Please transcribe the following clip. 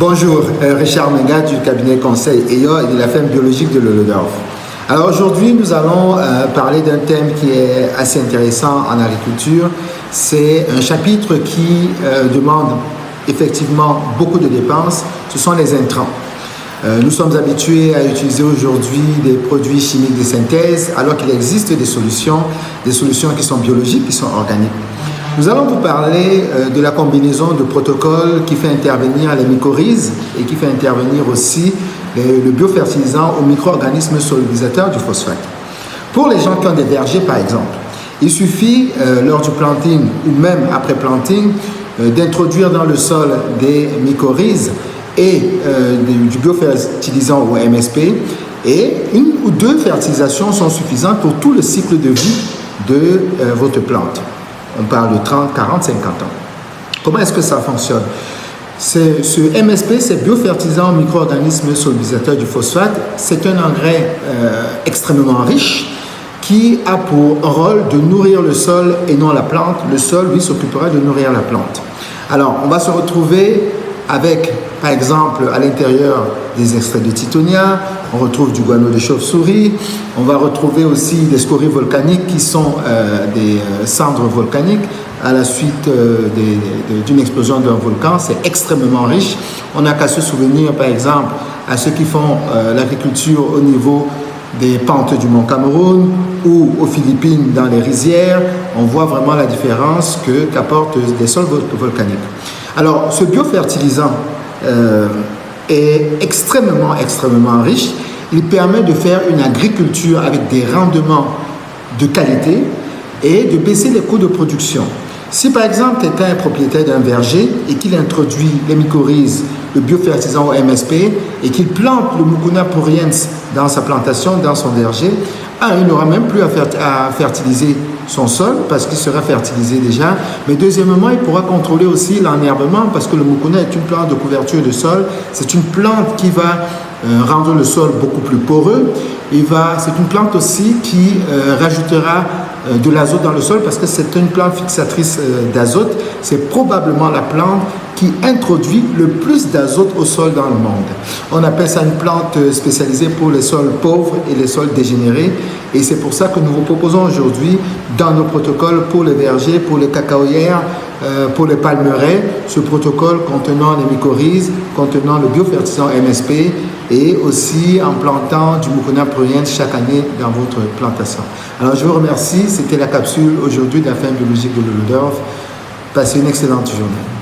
Bonjour, Richard Menga du cabinet conseil EYO et de la ferme biologique de Lelodorf. Alors aujourd'hui, nous allons parler d'un thème qui est assez intéressant en agriculture. C'est un chapitre qui demande effectivement beaucoup de dépenses. Ce sont les intrants. Nous sommes habitués à utiliser aujourd'hui des produits chimiques de synthèse alors qu'il existe des solutions qui sont biologiques, qui sont organiques. Nous allons vous parler de la combinaison de protocoles qui fait intervenir les mycorhizes et qui fait intervenir aussi le biofertilisant aux micro-organismes solubilisateurs du phosphate. Pour les gens qui ont des vergers par exemple, il suffit lors du planting ou même après planting d'introduire dans le sol des mycorhizes et du biofertilisant ou MSP, et une ou deux fertilisations sont suffisantes pour tout le cycle de vie de votre plante. On parle de 30, 40, 50 ans. Comment est-ce que ça fonctionne? Ce MSP, c'est biofertilisant micro-organismes solubilisateurs du phosphate. C'est un engrais extrêmement riche qui a pour rôle de nourrir le sol et non la plante. Le sol, lui, s'occupera de nourrir la plante. Alors, on va se retrouver avec, par exemple, à l'intérieur des extraits de tithonia, on retrouve du guano de chauve-souris, on va retrouver aussi des scories volcaniques qui sont des cendres volcaniques à la suite d'une explosion d'un volcan. C'est extrêmement riche. On n'a qu'à se souvenir, par exemple, à ceux qui font l'agriculture au niveau des pentes du Mont Cameroun ou aux Philippines dans les rizières, on voit vraiment la différence qu'apportent des sols volcaniques. Alors, ce biofertilisant est extrêmement riche. Il permet de faire une agriculture avec des rendements de qualité et de baisser les coûts de production. Si par exemple quelqu'un est propriétaire d'un verger et qu'il introduit les mycorhizes, le biofertilisant au MSP et qu'il plante le Mucuna pruriens dans sa plantation, dans son verger, il n'aura même plus à fertiliser son sol parce qu'il sera fertilisé déjà. Mais deuxièmement, il pourra contrôler aussi l'enherbement parce que le Mucuna est une plante de couverture de sol. C'est une plante qui va rendre le sol beaucoup plus poreux. C'est une plante aussi qui rajoutera de l'azote dans le sol parce que c'est une plante fixatrice d'azote. C'est probablement la plante qui introduit le plus d'azote au sol dans le monde. On appelle ça une plante spécialisée pour les sols pauvres et les sols dégénérés. Et c'est pour ça que nous vous proposons aujourd'hui, dans nos protocoles pour les vergers, pour les cacaoyères, pour les palmeraies, ce protocole contenant les mycorhizes, contenant le biofertilisant MSP et aussi en plantant du Mucuna pruriens chaque année dans votre plantation. Alors je vous remercie, c'était la capsule aujourd'hui de la ferme biologique de Lelodorf. Passez une excellente journée.